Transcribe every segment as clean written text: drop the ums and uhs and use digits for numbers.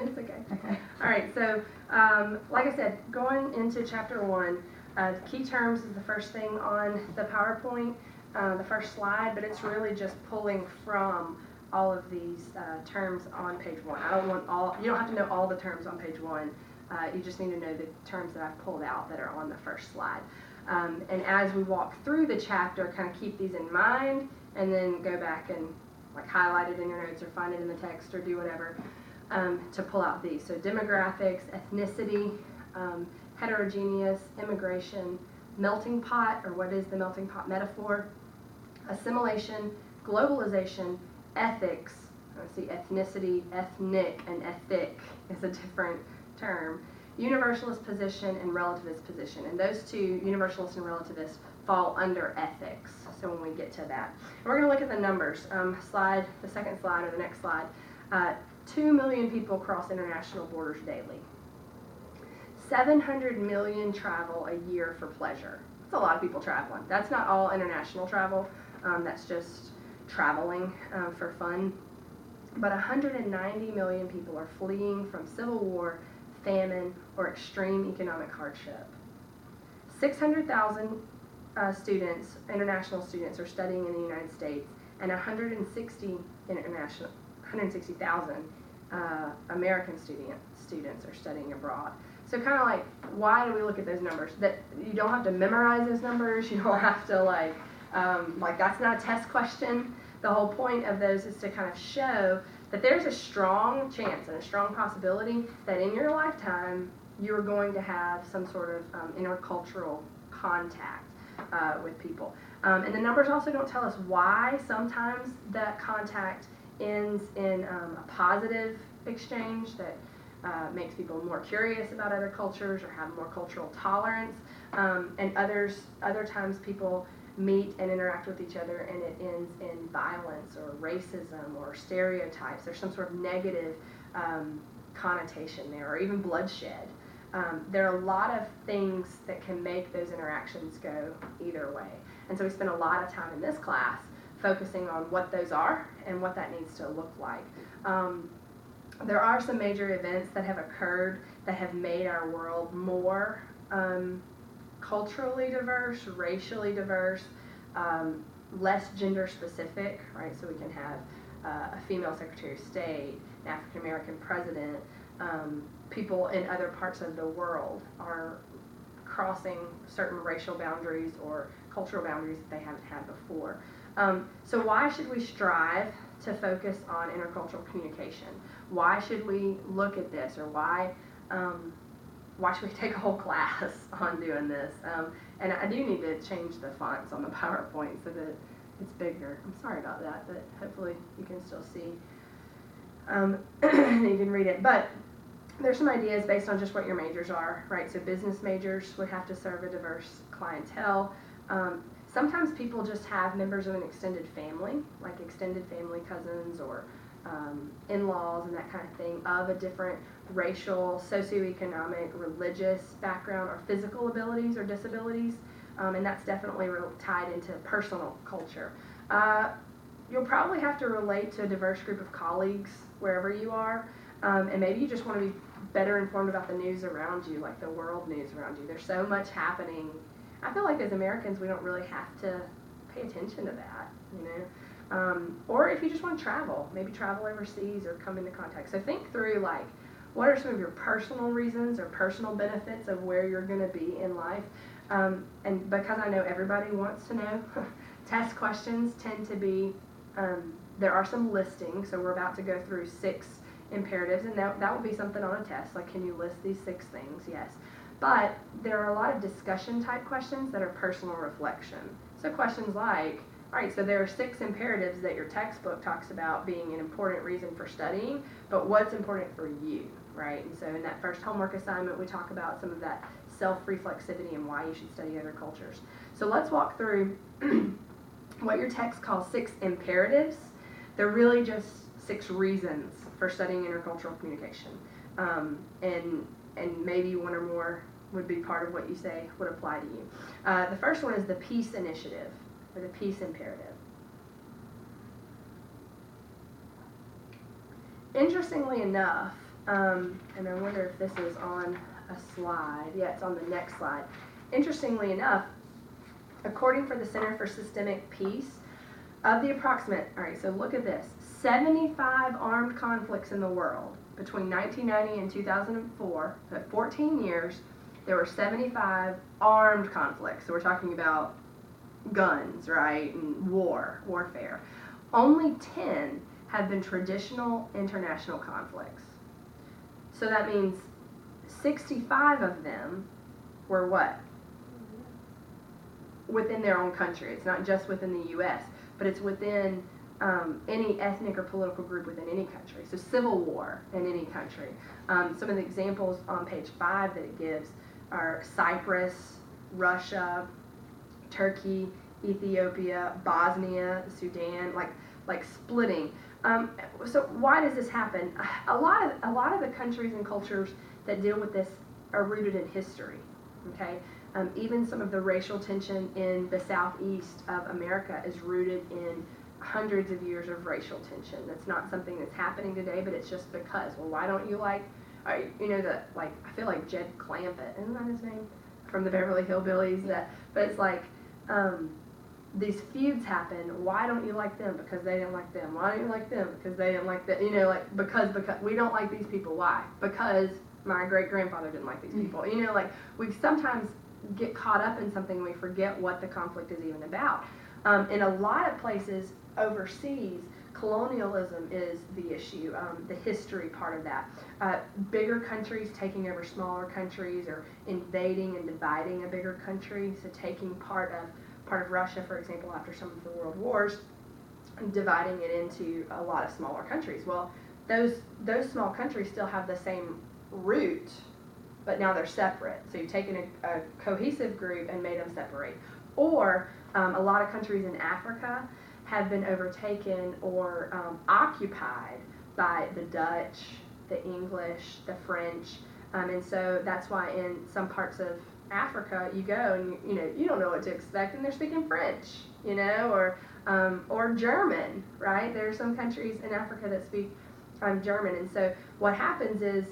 It's okay. Okay. All right, so like I said, going into chapter 1, key terms is the first thing on the PowerPoint, the first slide, but it's really just pulling from all of these terms on page 1. I don't want all, you don't have to know all the terms on page 1. You just need to know the terms that I've pulled out that are on the first slide. And as we walk through the chapter, kind of keep these in mind, and then go back and like highlight it in your notes or find it in the text or do whatever to pull out these. So demographics, ethnicity, heterogeneous, immigration, melting pot, or what is the melting pot metaphor, assimilation, globalization, ethics. Let's see, ethnicity, ethnic, and ethic is a different term. Universalist position and relativist position. And those two, universalist and relativist, fall under ethics. So when we get to that, we're going to look at the numbers. The second slide or the next slide. 2 million people cross international borders daily. 700 million travel a year for pleasure. That's a lot of people traveling. That's not all international travel. That's just traveling for fun. But 190 million people are fleeing from civil war, famine, or extreme economic hardship. 600,000 students, international students, are studying in the United States, and 160,000 American students are studying abroad. So kind of like, why do we look at those numbers? That you don't have to memorize those numbers. You don't have to like that's not a test question. The whole point of those is to kind of show that there's a strong chance and a strong possibility that in your lifetime you're going to have some sort of intercultural contact with people. And the numbers also don't tell us why. Sometimes that contact ends in a positive exchange that makes people more curious about other cultures or have more cultural tolerance. And other times people meet and interact with each other and it ends in violence or racism or stereotypes. There's some sort of negative connotation there, or even bloodshed. There are a lot of things that can make those interactions go either way. And so we spend a lot of time in this class focusing on what those are and what that needs to look like. There are some major events that have occurred that have made our world more culturally diverse, racially diverse, less gender specific, right? So we can have a female Secretary of State, an African American president. People in other parts of the world are crossing certain racial boundaries or cultural boundaries that they haven't had before. So why should we strive to focus on intercultural communication? Why should we look at this, or why should we take a whole class on doing this? And I do need to change the fonts on the PowerPoint so that it's bigger. I'm sorry about that, but hopefully you can still see. You can read it. But there's some ideas based on just what your majors are, right? So business majors would have to serve a diverse clientele. Sometimes people just have members of an extended family, like extended family cousins or in-laws and that kind of thing, of a different racial, socioeconomic, religious background or physical abilities or disabilities, and that's definitely tied into personal culture. You'll probably have to relate to a diverse group of colleagues wherever you are, and maybe you just want to be better informed about the news around you, like the world news around you. There's so much happening. I feel like as Americans we don't really have to pay attention to that, you know. Or if you just want to travel, maybe travel overseas or come into contact. So think through, like, what are some of your personal reasons or personal benefits of where you're going to be in life? And because I know everybody wants to know, test questions tend to be, there are some listings, so we're about to go through 6 imperatives, and that will be something on a test, like, can you list these 6 things? Yes. But there are a lot of discussion type questions that are personal reflection. So questions like, all right, so there are 6 imperatives that your textbook talks about being an important reason for studying, but what's important for you, right? And so in that first homework assignment, we talk about some of that self-reflexivity and why you should study other cultures. So let's walk through what your text calls 6 imperatives. They're really just 6 reasons for studying intercultural communication. And maybe one or more would be part of what you say would apply to you. The first one is the peace initiative, or the peace imperative. Interestingly enough, And I wonder if this is on a slide. Yeah, it's on the next slide. Interestingly enough, according for the Center for Systemic Peace, of the approximate, all right, so look at this, 75 armed conflicts in the world between 1990 and 2004, so 14 years, there were 75 armed conflicts. So we're talking about guns, right, and warfare. Only 10 have been traditional international conflicts. So that means 65 of them were what? Within their own country. It's not just within the U.S., but it's within any ethnic or political group within any country. So civil war in any country. Some of the examples on page 5 that it gives are Cyprus, Russia, Turkey, Ethiopia, Bosnia, Sudan, like splitting. So why does this happen? A lot of the countries and cultures that deal with this are rooted in history. Okay, even some of the racial tension in the southeast of America is rooted in hundreds of years of racial tension. That's not something that's happening today, but it's just because. Well, why don't you like, you know, I feel like Jed Clampett, isn't that his name? From the Beverly Hillbillies. But it's like, these feuds happen. Why don't you like them? Because they didn't like them. Why don't you like them? Because they didn't like that. You know, like because we don't like these people. Why? Because my great grandfather didn't like these people. You know, like we sometimes get caught up in something and we forget what the conflict is even about. In a lot of places overseas, colonialism is the issue, the history part of that. Bigger countries taking over smaller countries, or invading and dividing a bigger country. So taking part of Russia, for example, after some of the world wars, and dividing it into a lot of smaller countries. Well, those small countries still have the same root, but now they're separate. So you've taken a cohesive group and made them separate. Or a lot of countries in Africa have been overtaken or occupied by the Dutch, the English, the French, and so that's why in some parts of Africa you go and you don't know what to expect, and they're speaking French, or German, right? There are some countries in Africa that speak German, and so what happens is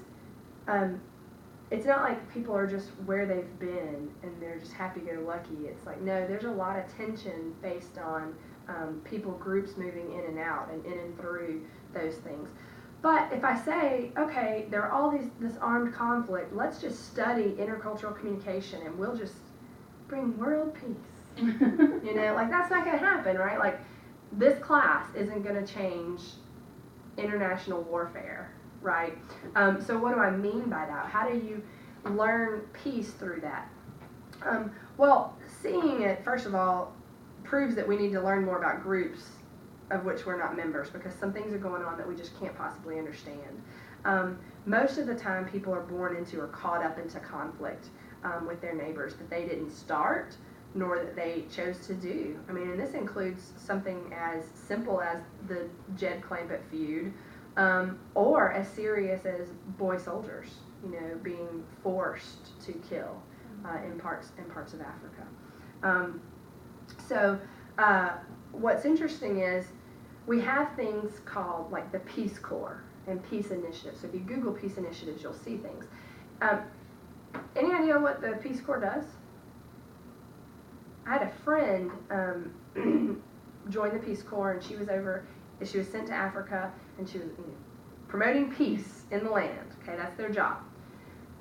it's not like people are just where they've been and they're just happy-go-lucky. It's like, no, there's a lot of tension based on people, groups moving in and out and in and through those things. But if I say, okay, there are all this armed conflict, let's just study intercultural communication and we'll just bring world peace. Like that's not going to happen, right? Like this class isn't going to change international warfare, right? So what do I mean by that? How do you learn peace through that? Well, seeing it, first of all, proves that we need to learn more about groups of which we're not members, because some things are going on that we just can't possibly understand. Most of the time people are born into or caught up into conflict with their neighbors that they didn't start nor that they chose to do. I mean, and this includes something as simple as the Jed Clampett feud, or as serious as boy soldiers, being forced to kill in parts of Africa. So what's interesting is we have things called like the Peace Corps and Peace Initiatives. So if you Google Peace Initiatives, you'll see things. Any idea what the Peace Corps does? I had a friend join the Peace Corps, and she was sent to Africa, and she was promoting peace in the land. Okay, that's their job.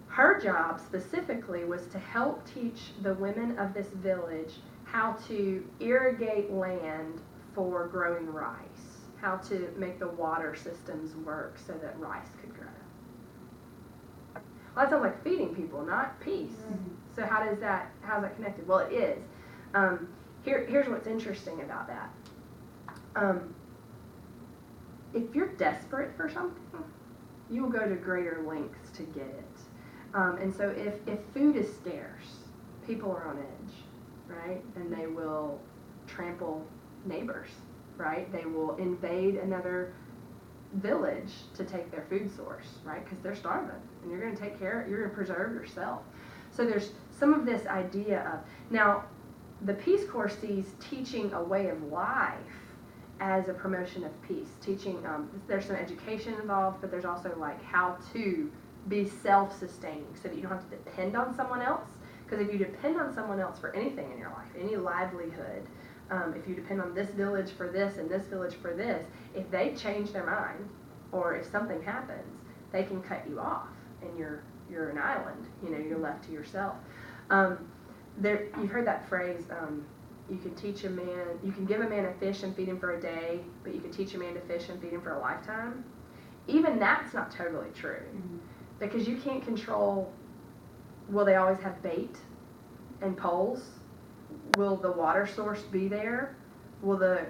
Her job specifically was to help teach the women of this village how to irrigate land for growing rice, how to make the water systems work so that rice could grow. Well, that sounds like feeding people, not peace. Mm-hmm. So how's that connected? Well, it is. Here's what's interesting about that. If you're desperate for something, you will go to greater lengths to get it. And so if food is scarce, people are on edge, right? And they will trample neighbors, right? They will invade another village to take their food source, right? Because they're starving, and you're going to preserve yourself. So there's some of this idea of, now, the Peace Corps sees teaching a way of life as a promotion of peace, teaching, there's some education involved, but there's also like how to be self-sustaining so that you don't have to depend on someone else. Because if you depend on someone else for anything in your life, any livelihood, if you depend on this village for this and this village for this, if they change their mind or if something happens, they can cut you off and you're an island, you're left to yourself. You've heard that phrase, you can give a man a fish and feed him for a day, but you can teach a man to fish and feed him for a lifetime. Even that's not totally true, because you can't control, will they always have bait and poles? Will the water source be there? Will the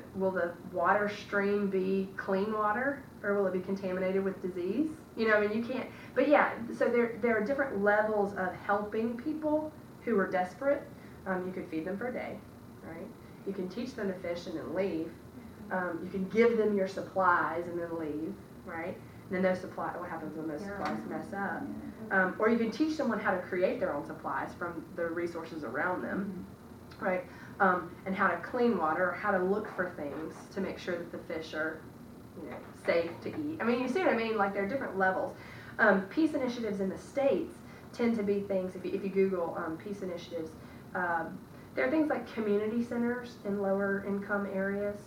water stream be clean water, or will it be contaminated with disease? You can't. But yeah, so there are different levels of helping people who are desperate. You could feed them for a day, right? You can teach them to fish and then leave. You can give them your supplies and then leave, right? And then what happens when those supplies mess up? Or you can teach someone how to create their own supplies from the resources around them, right? And how to clean water, or how to look for things to make sure that the fish are, safe to eat. I mean, you see what I mean? Like, there are different levels. Peace initiatives in the States tend to be things, if you Google peace initiatives, there are things like community centers in lower income areas,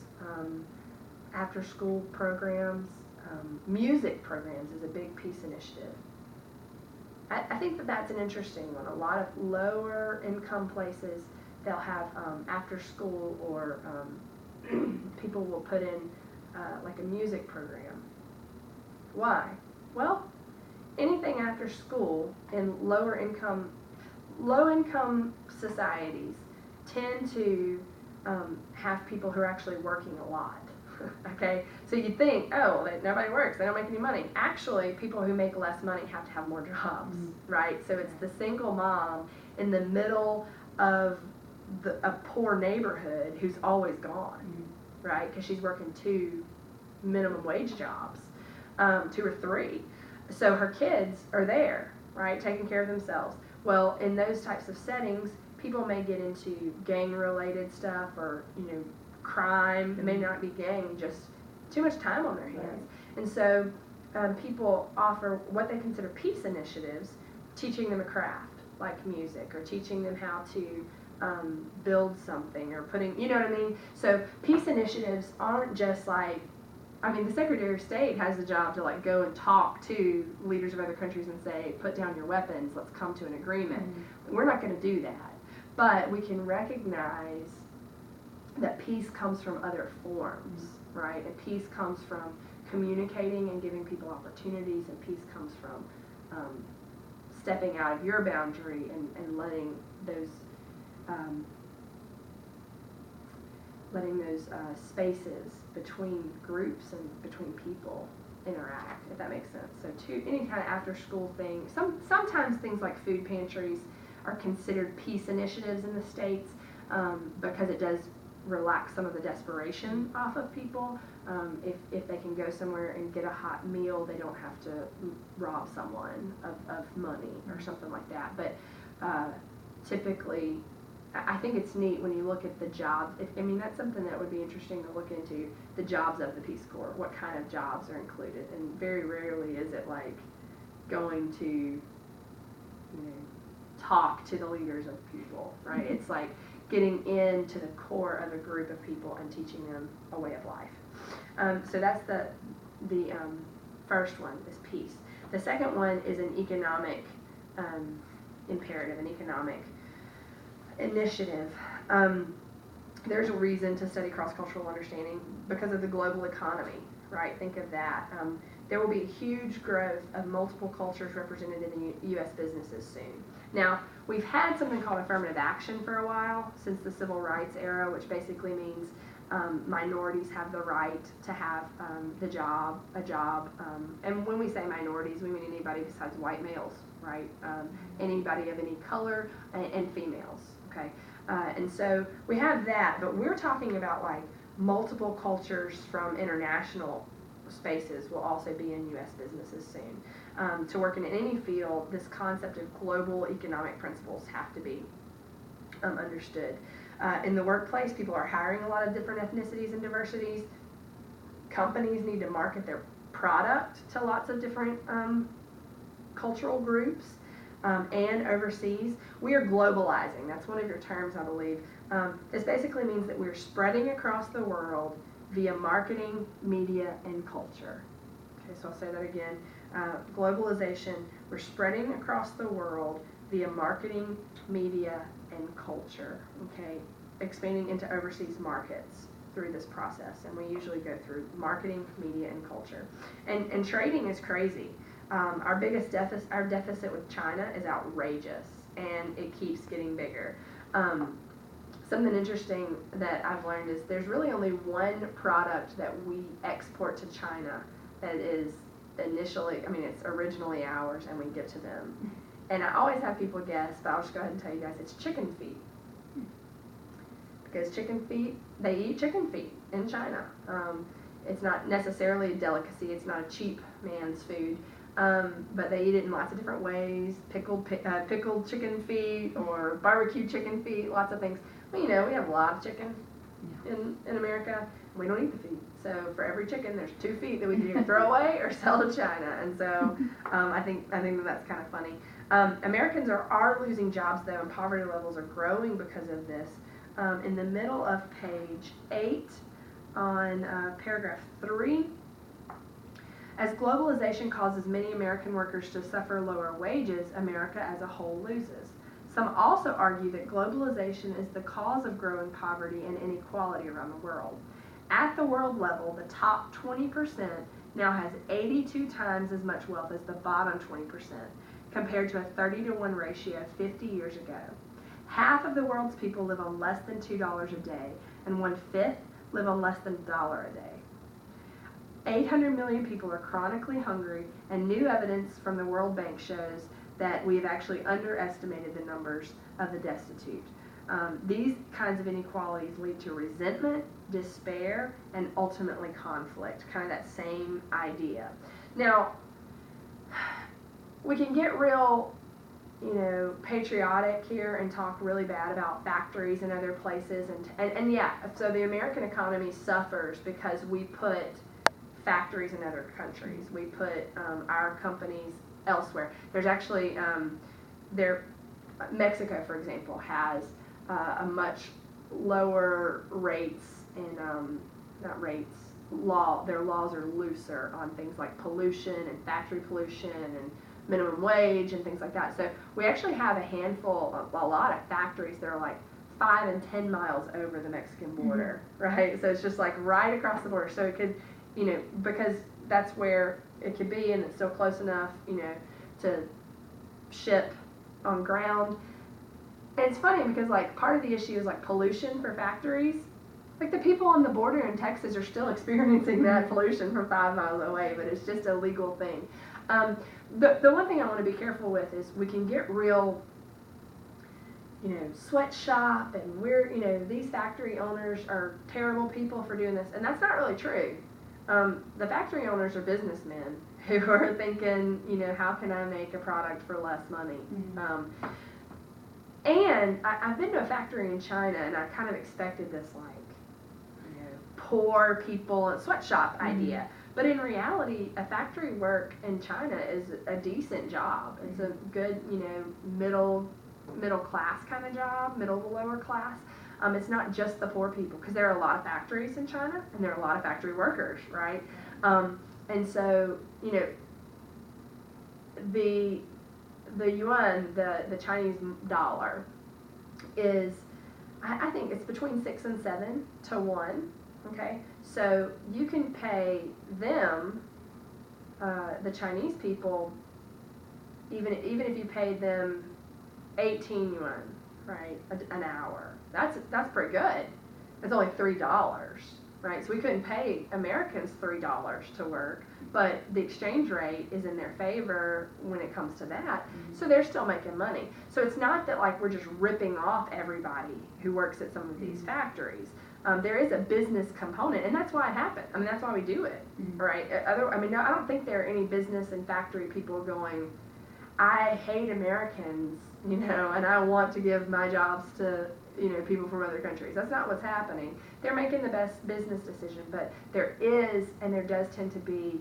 after school programs, music programs is a big peace initiative. I think that's an interesting one. A lot of lower income places, they'll have after school, or people will put in like a music program. Why? Well, anything after school in low income societies tend to have people who are actually working a lot. Okay, so you'd think, nobody works, they don't make any money. Actually, people who make less money have to have more jobs, right? So it's the single mom in the middle of a poor neighborhood who's always gone, right? Because she's working 2 minimum wage jobs, 2 or 3. So her kids are there, right, taking care of themselves. Well, in those types of settings, people may get into gang-related stuff, or crime. It may not be gang, just too much time on their hands. And so people offer what they consider peace initiatives, teaching them a craft like music, or teaching them how to build something, or putting, you know what I mean? So peace initiatives aren't just like, the Secretary of State has the job to like go and talk to leaders of other countries and say, put down your weapons, let's come to an agreement. We're not going to do that. But we can recognize that peace comes from other forms, right? And peace comes from communicating and giving people opportunities, and peace comes from stepping out of your boundary and letting those spaces between groups and between people interact, if that makes sense. So any kind of after school thing, sometimes things like food pantries are considered peace initiatives in the States, because it does relax some of the desperation off of people. If they can go somewhere and get a hot meal, they don't have to rob someone of money or something like that. But typically, I think it's neat when you look at the jobs. That's something that would be interesting to look into, the jobs of the Peace Corps. What kind of jobs are included? And very rarely is it like going to, talk to the leaders of people, right? It's like getting into the core of a group of people and teaching them a way of life. So that's the first one, is peace. The second one is an economic imperative, an economic initiative. There's a reason to study cross-cultural understanding because of the global economy, right? Think of that. There will be a huge growth of multiple cultures represented in the U.S. businesses soon. Now, we've had something called affirmative action for a while, since the civil rights era, which basically means minorities have the right to have a job. And when we say minorities, we mean anybody besides white males, right? Anybody of any color, and females, okay? And so we have that, but we're talking about like multiple cultures from international spaces will also be in U.S. businesses soon. To work in any field, this concept of global economic principles have to be understood. In the workplace, people are hiring a lot of different ethnicities and diversities. companies need to market their product to lots of different cultural groups and overseas. We are globalizing. That's one of your terms, I believe. This basically means that we're spreading across the world via marketing, media, and culture. Okay, so I'll say that again. Globalization, we're spreading across the world via marketing, media, and culture. Okay, expanding into overseas markets through this process, and we usually go through marketing, media, and culture. And trading is crazy. Our biggest deficit with China is outrageous, and it keeps getting bigger. Something interesting that I've learned is there's really only one product that we export to China that is it's originally ours, and we give to them. And I always have people guess, but I'll just go ahead and tell you guys, it's chicken feet. Because they eat chicken feet in China. It's not necessarily a delicacy, it's not a cheap man's food, but they eat it in lots of different ways, pickled chicken feet or barbecue chicken feet, lots of things. Well, we have a lot of chicken in America. We don't eat the feet. So for every chicken, there's 2 feet that we can either throw away or sell to China. And so I think that's kind of funny. Americans are losing jobs, though, and poverty levels are growing because of this. In the middle of page 8 on paragraph 3, as globalization causes many American workers to suffer lower wages, America as a whole loses. Some also argue that globalization is the cause of growing poverty and inequality around the world. At the world level, the top 20% now has 82 times as much wealth as the bottom 20%, compared to a 30-to-1 ratio 50 years ago. Half of the world's people live on less than $2 a day, and 1/5 live on less than $1 a day. 800 million people are chronically hungry, and new evidence from the World Bank shows that we have actually underestimated the numbers of the destitute. These kinds of inequalities lead to resentment, despair, and ultimately conflict, kind of that same idea. Now, we can get real, patriotic here and talk really bad about factories and other places, and yeah, so the American economy suffers because we put factories in other countries. We put our companies elsewhere. There's actually Mexico, for example, has a much lower rates in their laws are looser on things like pollution and factory pollution and minimum wage and things like that. So we actually have a lot of factories that are like 5 and 10 miles over the Mexican border, right? So it's just like right across the border. So it could, because that's where it could be, and it's still close enough, to ship on ground. And it's funny because part of the issue is pollution for factories. The people on the border in Texas are still experiencing that pollution from 5 miles away, but it's just a legal thing. The one thing I want to be careful with is we can get real, sweatshop, and these factory owners are terrible people for doing this, and that's not really true. The factory owners are businessmen who are thinking, how can I make a product for less money? And I've been to a factory in China, and I kind of expected this, poor people sweatshop idea. But in reality, a factory work in China is a decent job. It's a good, middle class kind of job, middle to lower class. It's not just the poor people, because there are a lot of factories in China, and there are a lot of factory workers, right? And so, the yuan, the Chinese dollar, is, I think it's between 6 and 7 to 1. Okay, so you can pay them, the Chinese people, even if you paid them 18 yuan, right, an hour. That's pretty good. It's only $3, right? So we couldn't pay Americans $3 to work, but the exchange rate is in their favor when it comes to that. So they're still making money. So it's not that we're just ripping off everybody who works at some of these factories. There is a business component, and that's why it happened. That's why we do it, right? I don't think there are any business and factory people going, I hate Americans, and I want to give my jobs to people from other countries. That's not what's happening. They're making the best business decision, but there is, and there does tend to be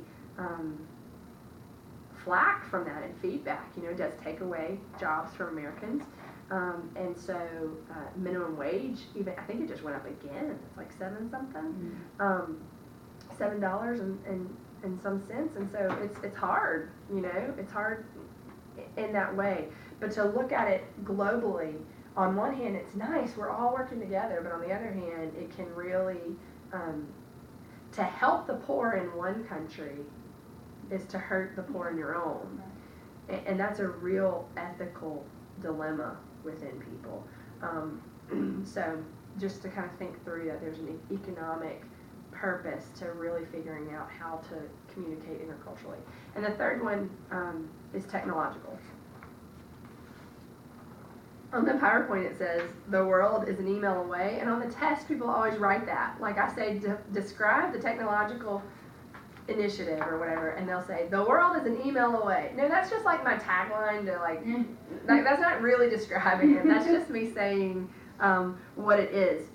flack from that and feedback. It does take away jobs from Americans. And so minimum wage, even I think it just went up again. It's like $7 something, $7 and some cents. And so it's hard, it's hard in that way. But to look at it globally, on one hand, it's nice, we're all working together. But on the other hand, it can really, to help the poor in one country is to hurt the poor in your own. And that's a real ethical dilemma within people. So just to kind of think through that, there's an economic purpose to really figuring out how to communicate interculturally. And the third one is technological. On the PowerPoint it says, the world is an email away, and on the test people always write that. Like I say, describe the technological initiative or whatever, and they'll say, the world is an email away. No, that's just like my tagline to that's not really describing it. That's just me saying what it is.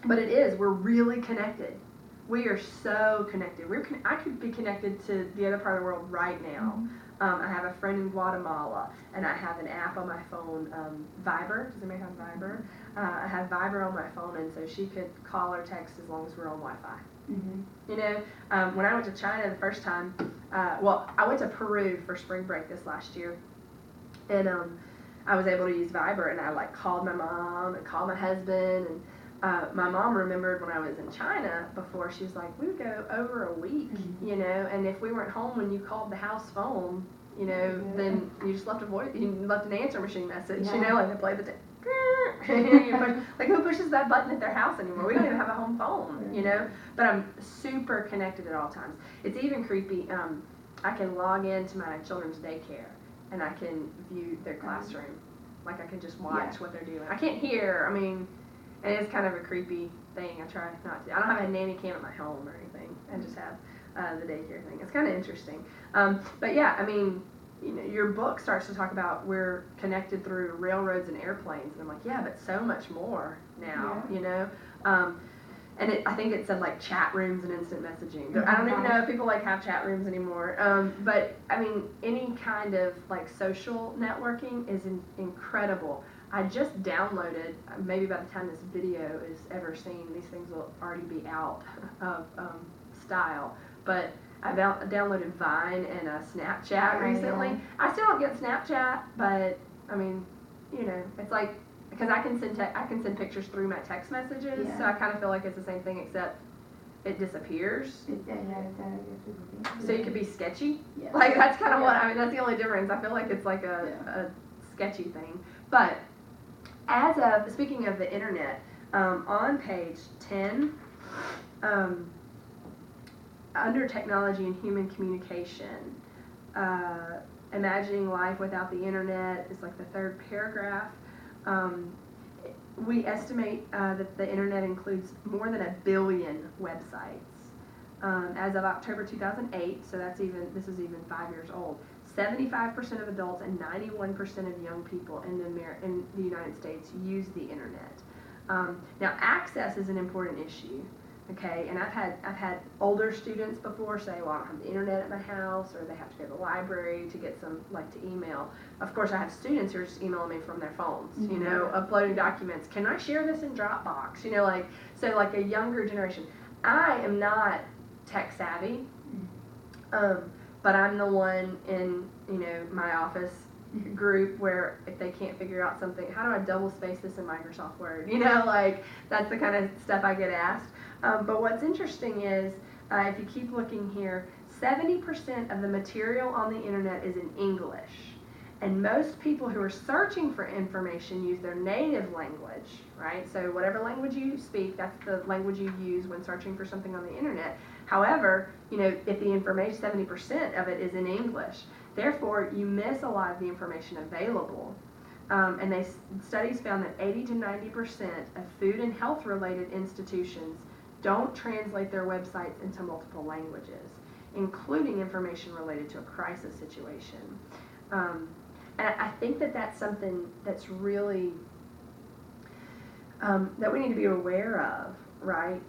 But it is, we're really connected. We are so connected. I could be connected to the other part of the world right now. I have a friend in Guatemala, and I have an app on my phone, Viber. Does anybody have Viber? I have Viber on my phone, and so she could call or text as long as we're on Wi-Fi. When I went to China the first time, I went to Peru for spring break this last year, and I was able to use Viber, and I called my mom and called my husband, and my mom remembered when I was in China before, she was like, we would go over a week, and if we weren't home when you called the house phone, then you just left left an answer machine message, and they played the tape. Who pushes that button at their house anymore? We don't even have a home phone, but I'm super connected at all times. It's even creepy. I can log into my children's daycare and I can view their classroom. I can just watch what they're doing. I can't hear, and it's kind of a creepy thing. I try not to. I don't have a nanny cam at my home or anything. I just have the daycare thing. It's kind of interesting. But yeah, your book starts to talk about we're connected through railroads and airplanes, and I'm like, yeah, but so much more now, and I think it said chat rooms and instant messaging. I don't even know if people have chat rooms anymore. But any kind of social networking is incredible. I just downloaded, maybe by the time this video is ever seen, these things will already be out of style, but I downloaded Vine and Snapchat recently. I still don't get Snapchat, but it's because I can send pictures through my text messages, so I kind of feel like it's the same thing except it disappears. So you could be sketchy. Yeah. That's kind of what that's the only difference. I feel like it's a sketchy thing. But speaking of the internet, on page 10. Under technology and human communication, imagining life without the internet is the third paragraph. We estimate that the internet includes more than 1 billion websites. As of October 2008, so this is even 5 years old, 75% of adults and 91% of young people in the United States use the internet. Now, access is an important issue. Okay, and I've had older students before say, well, I don't have the internet at my house, or they have to go to the library to get some, to email. Of course, I have students who are just emailing me from their phones, uploading documents. Can I share this in Dropbox? So a younger generation. I am not tech savvy, but I'm the one in, my office group where if they can't figure out something, how do I double space this in Microsoft Word? That's the kind of stuff I get asked. But what's interesting is, if you keep looking here, 70% of the material on the internet is in English. And most people who are searching for information use their native language, right? So whatever language you speak, that's the language you use when searching for something on the internet. However, if the information, 70% of it is in English, therefore you miss a lot of the information available. And studies found that 80 to 90% of food and health related institutions don't translate their websites into multiple languages, including information related to a crisis situation. And I think that that's something that's really, that we need to be aware of, right?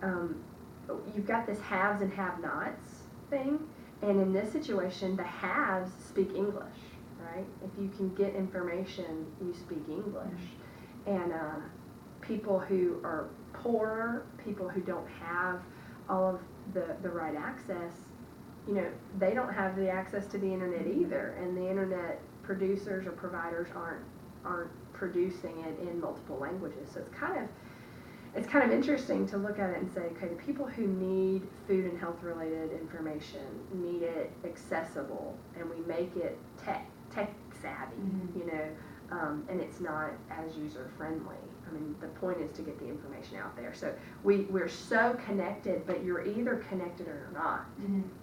You've got this haves and have-nots thing, and in this situation, the haves speak English, right? If you can get information, you speak English. And people who are poorer, people who don't have all of the right access, they don't have the access to the internet either, and the internet producers or providers aren't producing it in multiple languages. So it's kind of interesting to look at it and say, okay, the people who need food and health related information need it accessible, and we make it tech savvy, and it's not as user friendly. I mean, the point is to get the information out there. So we're so connected, but you're either connected or you're not.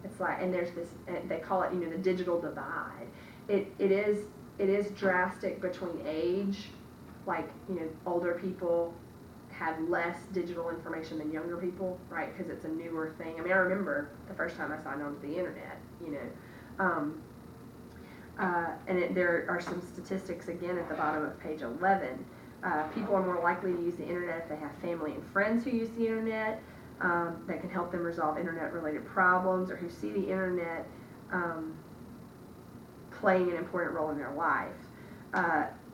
It's like, and there's this, they call it, the digital divide. It is drastic between age, like, older people have less digital information than younger people, right? Because it's a newer thing. I mean, I remember the first time I signed on to the internet, and there are some statistics again at the bottom of page 11. People are more likely to use the internet if they have family and friends who use the internet that can help them resolve internet-related problems, or who see the internet playing an important role in their life.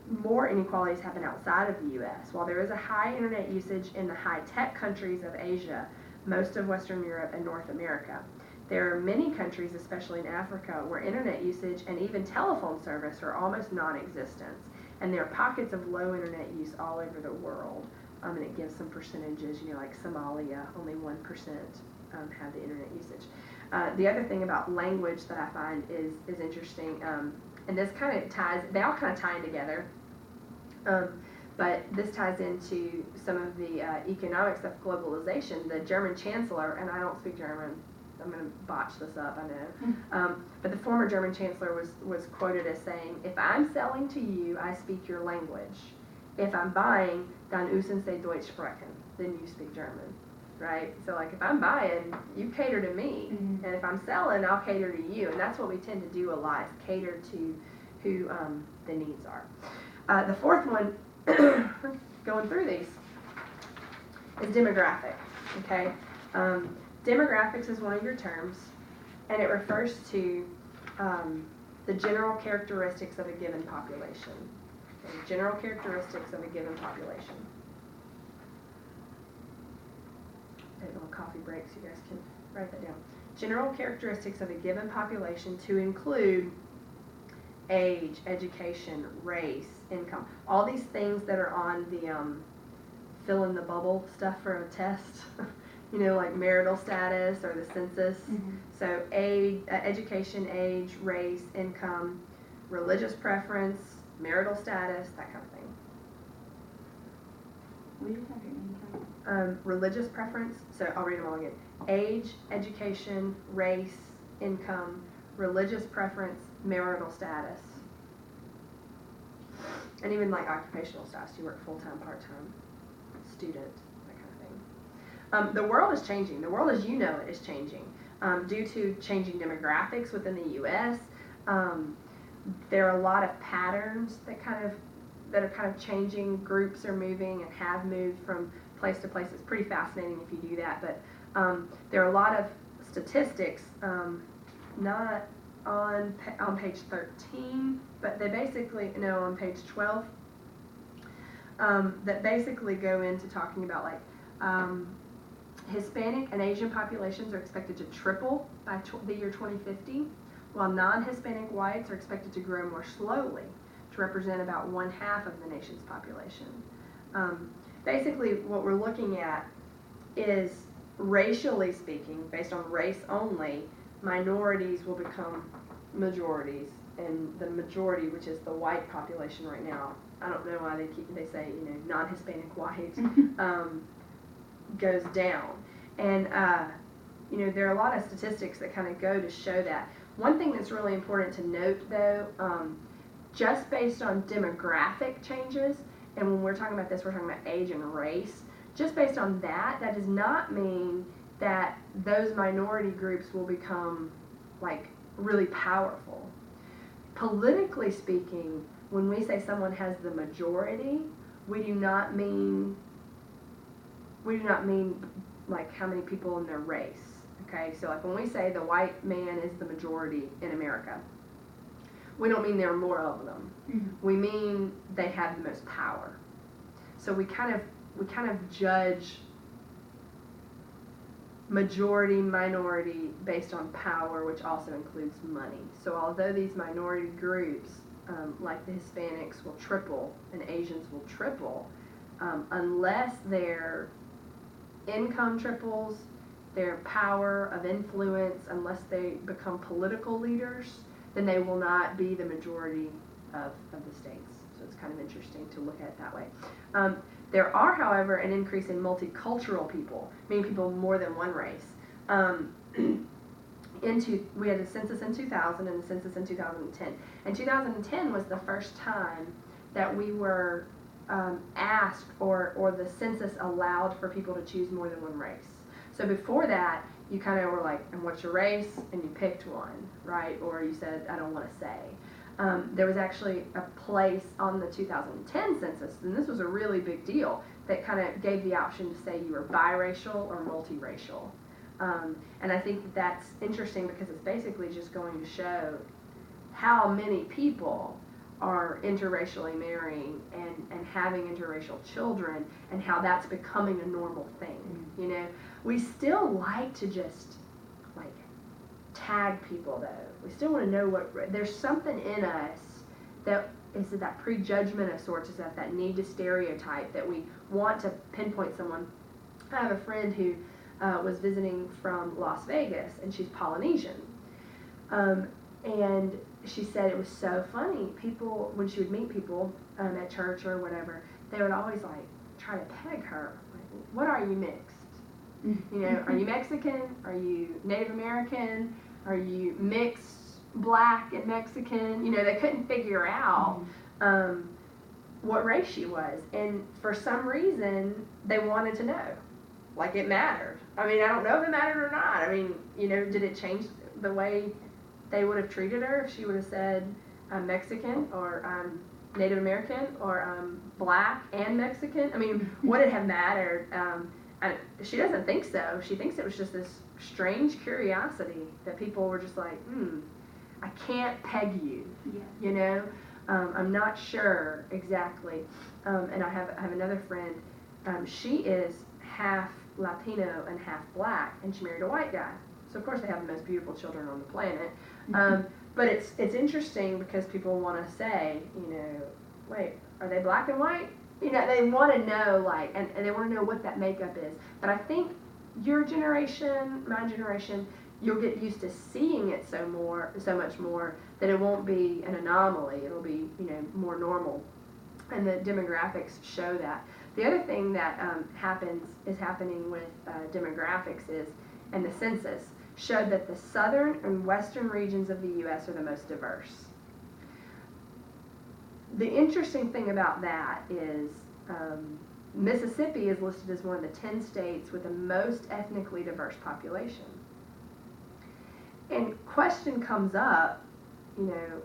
More inequalities happen outside of the U.S. While there is a high internet usage in the high-tech countries of Asia, most of Western Europe, and North America, there are many countries, especially in Africa, where internet usage and even telephone service are almost non-existent. And there are pockets of low internet use all over the world. And it gives some percentages, like Somalia, only 1% have the internet usage. The other thing about language that I find is interesting, and this kind of they all kind of tie in together, but this ties into some of the economics of globalization. The German chancellor, and I don't speak German, I'm going to botch this up, I know, but the former German chancellor was quoted as saying, "If I'm selling to you, I speak your language. If I'm buying, dann müssen Sie Deutsch sprechen," then you speak German, right? So like if I'm buying, you cater to me, and if I'm selling, I'll cater to you, and that's what we tend to do a lot, is cater to who the needs are. The fourth one, going through these, is demographic, okay? Demographics is one of your terms, and it refers to the general characteristics of a given population. Okay? General characteristics of a given population. A little coffee break so you guys can write that down. General characteristics of a given population to include age, education, race, income, all these things that are on the fill in the bubble stuff for a test. Like marital status or the census. So age, education, age, race, income, religious preference, marital status, that kind of thing. What are you talking about? Religious preference, so I'll read them all again. Age, education, race, income, religious preference, marital status. And even like occupational status, you work full-time, part-time, student. The world is changing. The world as you know it is changing due to changing demographics within the U.S. There are a lot of patterns that are kind of changing. Groups are moving and have moved from place to place. It's pretty fascinating if you do that. But there are a lot of statistics, not on page 13, but they basically, on page 12, that basically go into talking about like Hispanic and Asian populations are expected to triple by the year 2050, while non-Hispanic whites are expected to grow more slowly to represent about 1/2 of the nation's population. Basically, what we're looking at is, racially speaking, based on race only, minorities will become majorities, and the majority, which is the white population right now, I don't know why they say non-Hispanic white, goes down. And there are a lot of statistics that kind of go to show that. One thing that's really important to note though, just based on demographic changes, and when we're talking about this, we're talking about age and race, just based on that does not mean that those minority groups will become like really powerful. Politically speaking, when we say someone has the majority, we do not mean we do not mean like how many people in their race. Okay, so like when we say the white man is the majority in America, we don't mean there are more of them. Mm-hmm. We mean they have the most power. So we kind of judge majority, minority based on power, which also includes money. So although these minority groups, like the Hispanics, will triple and Asians will triple, unless their income triples, their power of influence, unless they become political leaders, then they will not be the majority of the states. So it's kind of interesting to look at it that way. There are, however, an increase in multicultural people, meaning people of more than one race. We had a census in 2000 and a census in 2010. And 2010 was the first time that we were asked or the census allowed for people to choose more than one race. So before that, you kind of were like, and what's your race? And you picked one, right? Or you said, I don't want to say. There was actually a place on the 2010 census, and this was a really big deal, that kind of gave the option to say you were biracial or multiracial. And I think that's interesting because it's basically just going to show how many people are interracially marrying and having interracial children, and how that's becoming a normal thing. Mm-hmm. You know, we still like to just like tag people though. We still want to know there's something in us that is that prejudgment of sorts, is that need to stereotype, that we want to pinpoint someone. I have a friend who was visiting from Las Vegas, and she's Polynesian. And she said it was so funny. People, when she would meet people at church or whatever, they would always like try to peg her. Like, what are you mixed? You know, are you Mexican? Are you Native American? Are you mixed black and Mexican? You know, they couldn't figure out what race she was. And for some reason, they wanted to know. Like it mattered. I mean, I don't know if it mattered or not. I mean, you know, did it change the way they would have treated her if she would have said, I'm Mexican, or I'm Native American, or I'm black and Mexican? I mean, would it have mattered? She doesn't think so. She thinks it was just this strange curiosity that people were just like, I can't peg you, you know? I'm not sure exactly. And I have another friend. She is half Latino and half black, and she married a white guy. So of course they have the most beautiful children on the planet. But it's interesting because people want to say, you know, wait, are they black and white? You know, they want to know, like, and they want to know what that makeup is. But I think your generation, my generation, you'll get used to seeing it so much more that it won't be an anomaly. It'll be, you know, more normal. And the demographics show that. The other thing that is happening with demographics and the census showed that the southern and western regions of the U.S. are the most diverse. The interesting thing about that is Mississippi is listed as one of the 10 states with the most ethnically diverse population. And question comes up, you know,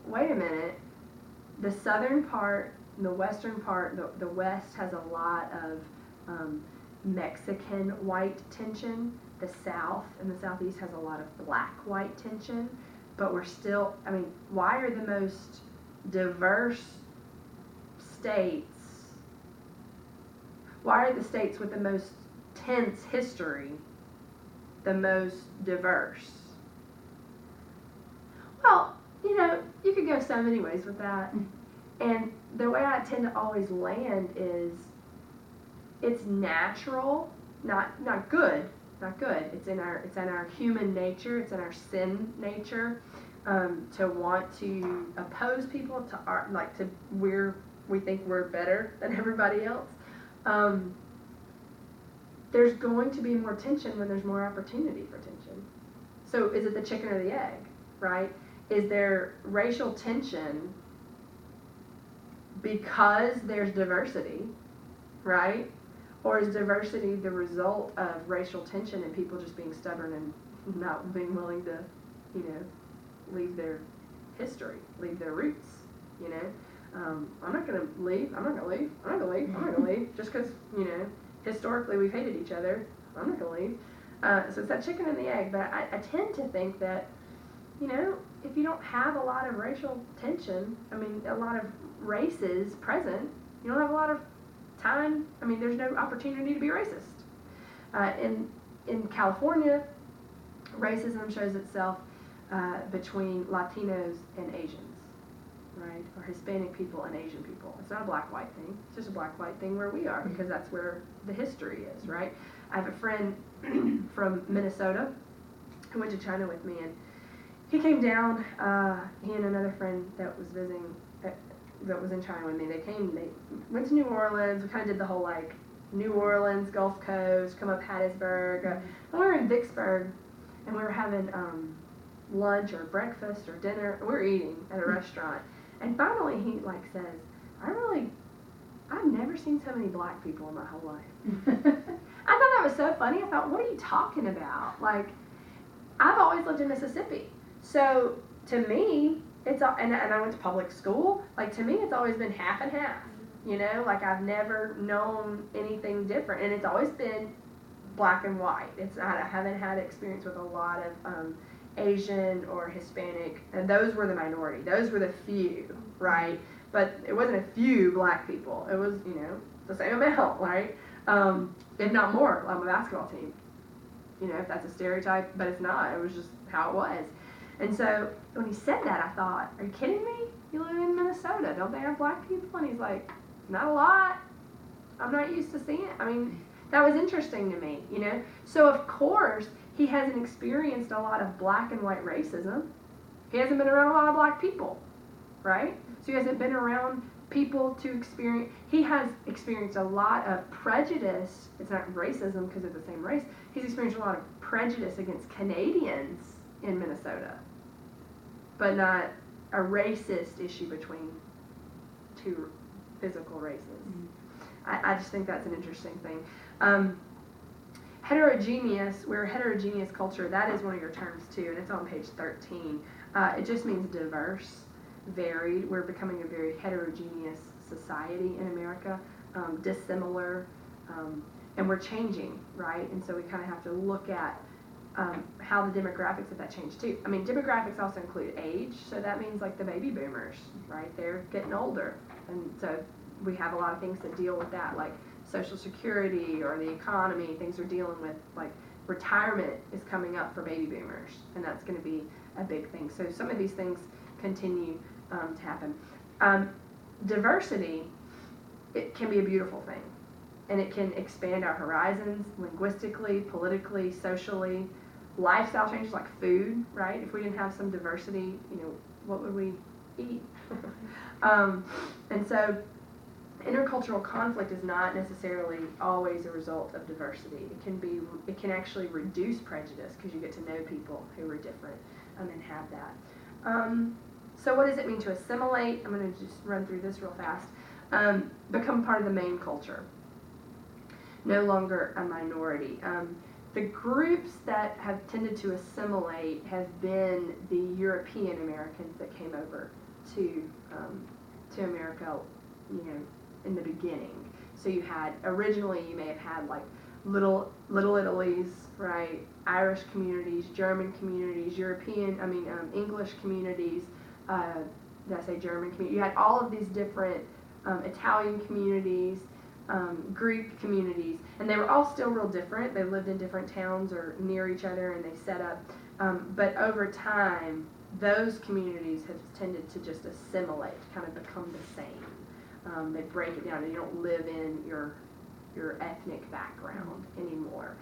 wait a minute, the southern part, the western part, the west has a lot of Mexican white tension. The south and the southeast has a lot of black-white tension. But we're still, I mean, why are the most diverse states, why are the states with the most tense history the most diverse? Well, you know, you could go so many ways with that. And the way I tend to always land is it's natural, not good. It's in our human nature, it's in our sin nature, to want to oppose people, we think we're better than everybody else. There's going to be more tension when there's more opportunity for tension. So is it the chicken or the egg, right? Is there racial tension because there's diversity, right? Or is diversity the result of racial tension and people just being stubborn and not being willing to, you know, leave their history, leave their roots, you know? I'm not going to leave, just because, you know, historically we've hated each other. I'm not going to leave. So it's that chicken and the egg. But I tend to think that, you know, if you don't have a lot of racial tension, I mean, a lot of races present, you don't have a lot of time. I mean, there's no opportunity to be racist. In California, racism shows itself between Latinos and Asians, right? Or Hispanic people and Asian people. It's not a black-white thing. It's just a black-white thing where we are, because that's where the history is, right? I have a friend from Minnesota who went to China with me, and he came down, he and another friend that was visiting, that was in China with me, they went to New Orleans. We kind of did the whole, like, New Orleans, Gulf Coast, come up Hattiesburg. And we were in Vicksburg, and we were having lunch or breakfast or dinner. We were eating at a restaurant. And finally he, like, says, I've never seen so many black people in my whole life. I thought that was so funny. I thought, what are you talking about? Like, I've always lived in Mississippi. So, to me, it's all, and I went to public school. Like, to me, it's always been half and half. You know, like, I've never known anything different. And it's always been black and white. I haven't had experience with a lot of Asian or Hispanic, and those were the minority. Those were the few, right? But it wasn't a few black people. It was, you know, the same amount, right? If not more, on the basketball team. You know, if that's a stereotype, but it's not. It was just how it was. And so when he said that, I thought, are you kidding me? You live in Minnesota. Don't they have black people? And he's like, not a lot. I'm not used to seeing it. I mean, that was interesting to me, you know. So, of course, he hasn't experienced a lot of black and white racism. He hasn't been around a lot of black people, right? So he hasn't been around people to experience. He has experienced a lot of prejudice. It's not racism because they're the same race. He's experienced a lot of prejudice against Canadians in Minnesota, but not a racist issue between two physical races. Mm-hmm. I just think that's an interesting thing. Heterogeneous, we're a heterogeneous culture. That is one of your terms too, and it's on page 13. It just means diverse, varied. We're becoming a very heterogeneous society in America, dissimilar, and we're changing, right? And so we kind of have to look at how the demographics of that change too. I mean, demographics also include age, so that means like the baby boomers, right? They're getting older, and so we have a lot of things that deal with that, like Social Security or the economy. Things are dealing with, like, retirement is coming up for baby boomers, and that's going to be a big thing. So some of these things continue to happen. Diversity, it can be a beautiful thing, and it can expand our horizons linguistically, politically, socially. Lifestyle changes like food, right? If we didn't have some diversity, you know, what would we eat? And so intercultural conflict is not necessarily always a result of diversity. It can actually reduce prejudice because you get to know people who are different and have that. So what does it mean to assimilate? I'm going to just run through this real fast. Become part of the main culture. No longer a minority. The groups that have tended to assimilate have been the European Americans that came over to America, you know, in the beginning. So you had, originally you may have had like little Italies, right? Irish communities, German communities, English communities. Did I say German community? You had all of these different Italian communities, Greek communities, and they were all still real different. They lived in different towns or near each other, and they set up. But over time, those communities have tended to just assimilate, kind of become the same. They break it down, and you don't live in your ethnic background anymore.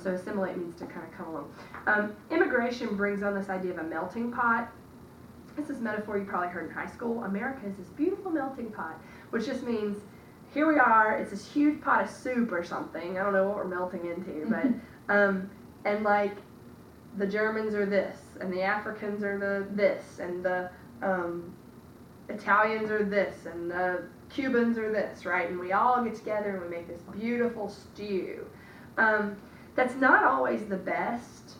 So assimilate means to kind of come along. Immigration brings on this idea of a melting pot. This is a metaphor you probably heard in high school. America is this beautiful melting pot, which just means here we are, it's this huge pot of soup or something. I don't know what we're melting into, but, and like the Germans are this, and the Africans are this, and the Italians are this, and the Cubans are this, right? And we all get together and we make this beautiful stew. That's not always the best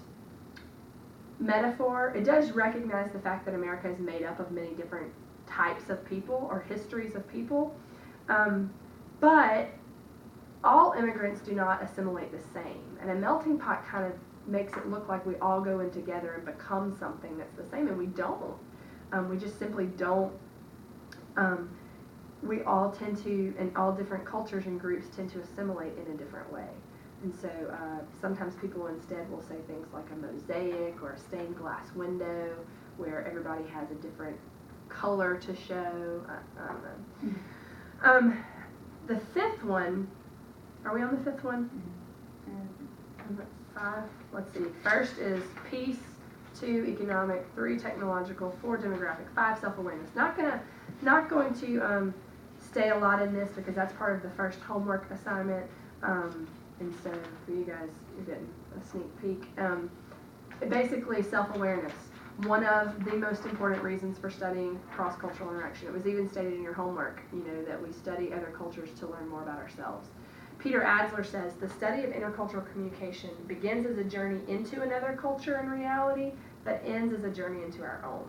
metaphor. It does recognize the fact that America is made up of many different types of people or histories of people. But all immigrants do not assimilate the same, and a melting pot kind of makes it look like we all go in together and become something that's the same, and we don't. We just simply don't. We all tend to, and all different cultures and groups tend to assimilate in a different way. And so sometimes people instead will say things like a mosaic or a stained glass window where everybody has a different color to show. I don't know. The fifth one, are we on the fifth one? Five. Let's see. First is peace. 2, economic. 3, technological. 4, demographic. 5, self-awareness. Not going to stay a lot in this because that's part of the first homework assignment. And so for you guys, you're getting a sneak peek. Basically, self-awareness. One of the most important reasons for studying cross-cultural interaction. It was even stated in your homework, that we study other cultures to learn more about ourselves. Peter Adler says, the study of intercultural communication begins as a journey into another culture and reality, but ends as a journey into our own.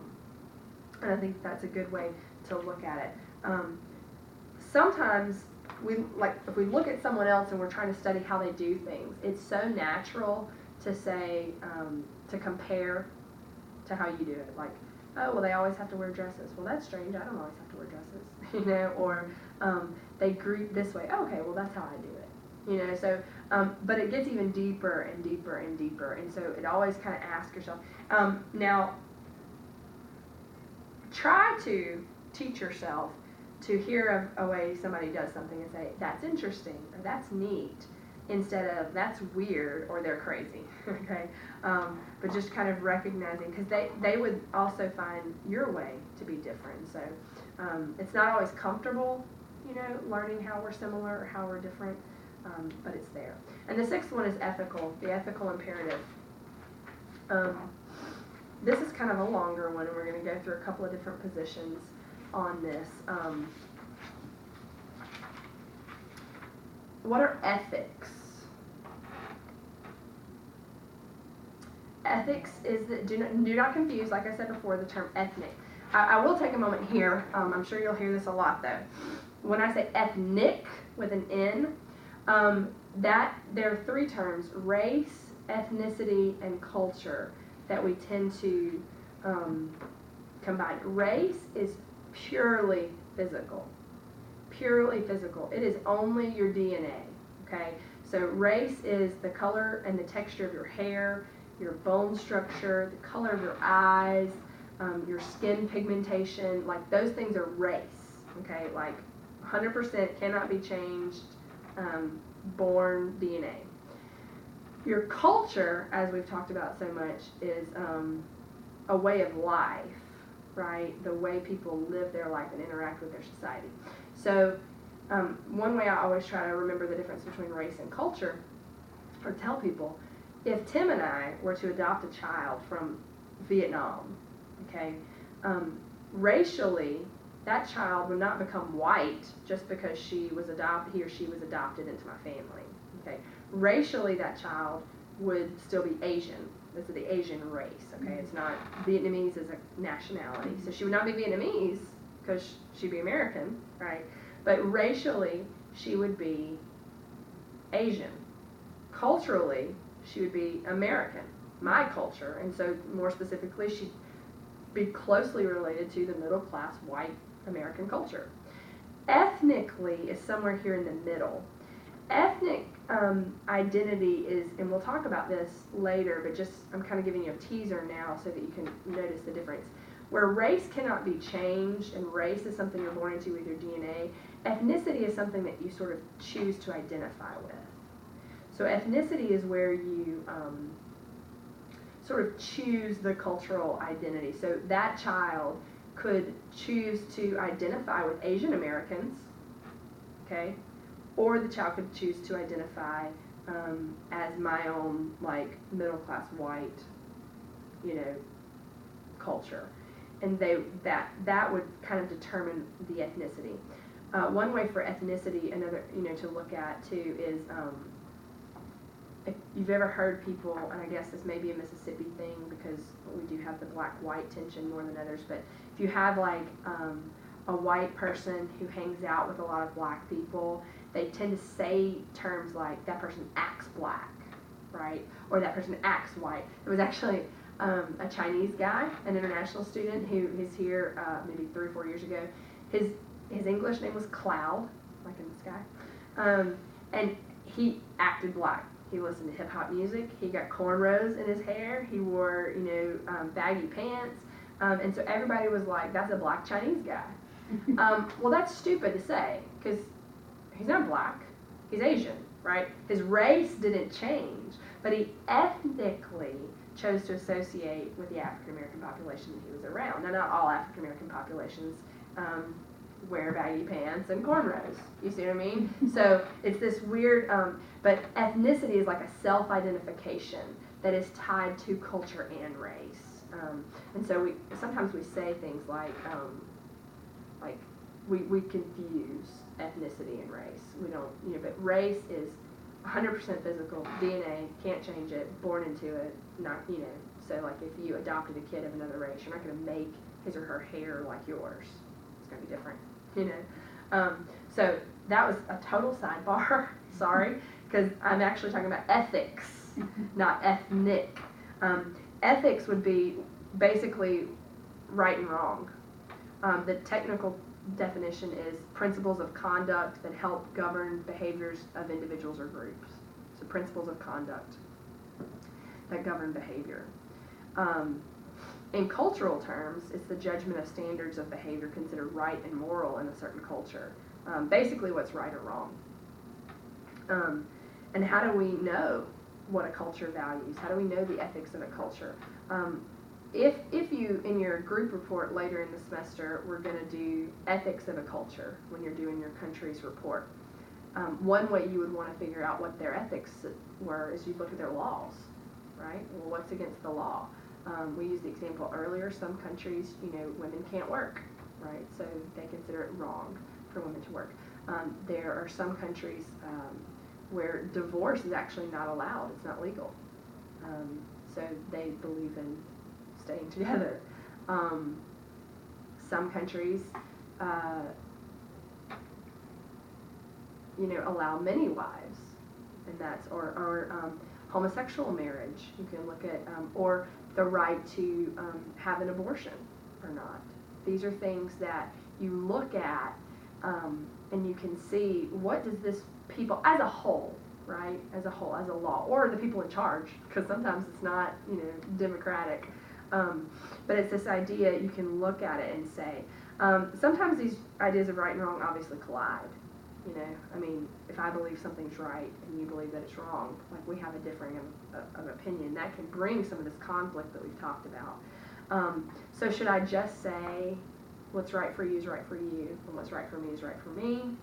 And I think that's a good way to look at it. Sometimes, if we look at someone else and we're trying to study how they do things, it's so natural to say, to compare to how you do it. Like, oh, well, they always have to wear dresses. Well, that's strange. I don't always have to wear dresses, or they greet this way. Oh, okay, well, that's how I do it, So, but it gets even deeper and deeper and deeper, and so it always kind of asks yourself. Now, try to teach yourself to hear a way somebody does something and say, that's interesting, or that's neat, instead of that's weird or they're crazy, okay? But just kind of recognizing, because they would also find your way to be different. So it's not always comfortable, learning how we're similar or how we're different, but it's there. And the sixth one is ethical, the ethical imperative. This is kind of a longer one, and we're going to go through a couple of different positions on this. What are ethics? Ethics is that do not confuse, like I said before, the term ethnic. I will take a moment here. I'm sure you'll hear this a lot though. When I say ethnic with an N, there are 3 terms: race, ethnicity, and culture that we tend to combine. Race is purely physical. Purely physical. It is only your DNA, okay? So race is the color and the texture of your hair, your bone structure, the color of your eyes, your skin pigmentation, like those things are race, okay? Like 100% cannot be changed, born DNA. Your culture, as we've talked about so much, is a way of life, right? The way people live their life and interact with their society. So one way I always try to remember the difference between race and culture, or tell people, if Tim and I were to adopt a child from Vietnam, okay, racially, that child would not become white just because he or she was adopted into my family, okay? Racially, that child would still be Asian. This is the Asian race, okay? It's not Vietnamese as a nationality. So she would not be Vietnamese because she'd be American, right? But racially, she would be Asian. Culturally, she would be American, my culture. And so more specifically, she'd be closely related to the middle class white American culture. Ethnically is somewhere here in the middle. Ethnic identity is, and we'll talk about this later, but just I'm kind of giving you a teaser now so that you can notice the difference. Where race cannot be changed, and race is something you're born into with your DNA, ethnicity is something that you sort of choose to identify with. So ethnicity is where you sort of choose the cultural identity. So that child could choose to identify with Asian Americans, okay? Or the child could choose to identify as my own, like, middle-class white, culture. And that would kind of determine the ethnicity. One way for ethnicity, another, to look at, too, is if you've ever heard people, and I guess this may be a Mississippi thing because we do have the black-white tension more than others, but if you have, like, a white person who hangs out with a lot of black people, they tend to say terms like that person acts black, right? Or that person acts white. There was actually a Chinese guy, an international student who is here maybe 3 or 4 years ago. His English name was Cloud, like in the sky, and he acted black. He listened to hip hop music. He got cornrows in his hair. He wore, baggy pants, and so everybody was like, "That's a black Chinese guy." Well, that's stupid to say because he's not black. He's Asian, right? His race didn't change, but he ethnically chose to associate with the African American population that he was around. Now, not all African American populations wear baggy pants and cornrows. You see what I mean? So it's this weird, but ethnicity is like a self-identification that is tied to culture and race. And so sometimes we say things like we confuse ethnicity and race. We don't, but race is 100% physical, DNA, can't change it, born into it, not, so like if you adopted a kid of another race, you're not going to make his or her hair like yours. It's going to be different, So that was a total sidebar, sorry, because I'm actually talking about ethics, not ethnic. Ethics would be basically right and wrong. The technical definition is principles of conduct that help govern behaviors of individuals or groups. So principles of conduct that govern behavior. In cultural terms, it's the judgment of standards of behavior considered right and moral in a certain culture. Basically what's right or wrong. And how do we know what a culture values? How do we know the ethics of a culture? If you, in your group report later in the semester, we're going to do ethics of a culture when you're doing your country's report. One way you would want to figure out what their ethics were is you look at their laws, right? Well, what's against the law? We used the example earlier, some countries, women can't work, right? So they consider it wrong for women to work. There are some countries where divorce is actually not allowed, it's not legal. So they believe in staying together. Some countries, allow many wives, and that's or homosexual marriage. You can look at or the right to have an abortion or not. These are things that you look at and you can see what does this people as a whole, right? As a whole, as a law, or the people in charge, because sometimes it's not democratic. But it's this idea, you can look at it and say, sometimes these ideas of right and wrong obviously collide. If I believe something's right and you believe that it's wrong, like we have a differing of opinion, that can bring some of this conflict that we've talked about. So should I just say what's right for you is right for you, and what's right for me is right for me?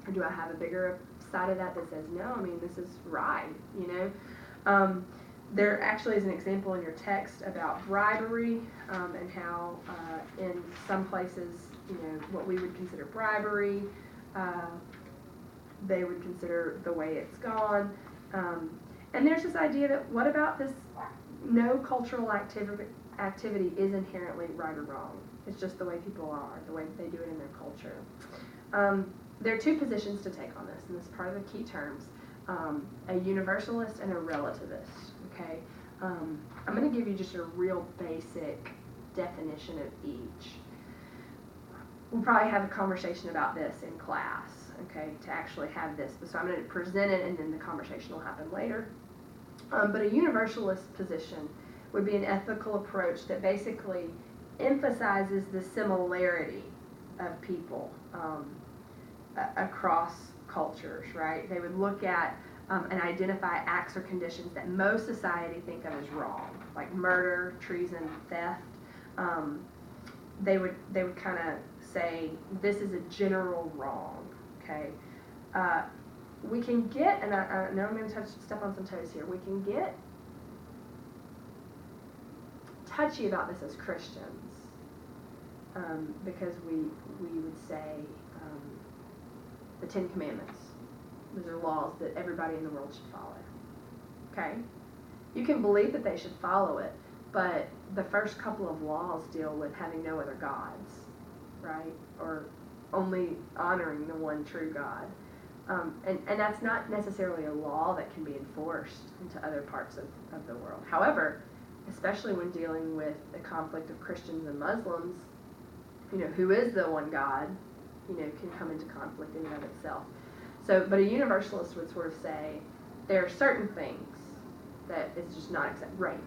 Or do I have a bigger side of that says, no, this is right, There actually is an example in your text about bribery and how in some places, what we would consider bribery, they would consider the way it's gone. And there's this idea that what about this no cultural activity is inherently right or wrong. It's just the way people are, the way they do it in their culture. There are two positions to take on this, and this is part of the key terms. A universalist and a relativist, okay? I'm going to give you just a real basic definition of each. We'll probably have a conversation about this in class, okay, to actually have this. So I'm going to present it and then the conversation will happen later. But a universalist position would be an ethical approach that basically emphasizes the similarity of people across cultures, right? They would look at and identify acts or conditions that most society think of as wrong, like murder, treason, theft. They would kind of say this is a general wrong, okay? We can get, and I know I'm going to step on some toes here, we can get touchy about this as Christians because we would say the Ten Commandments. Those are laws that everybody in the world should follow. Okay? You can believe that they should follow it, but the first couple of laws deal with having no other gods, right? Or only honoring the one true God. And that's not necessarily a law that can be enforced into other parts of the world. However, especially when dealing with the conflict of Christians and Muslims, who is the one God, can come into conflict in and of itself. So, but a universalist would sort of say there are certain things that is just not rape,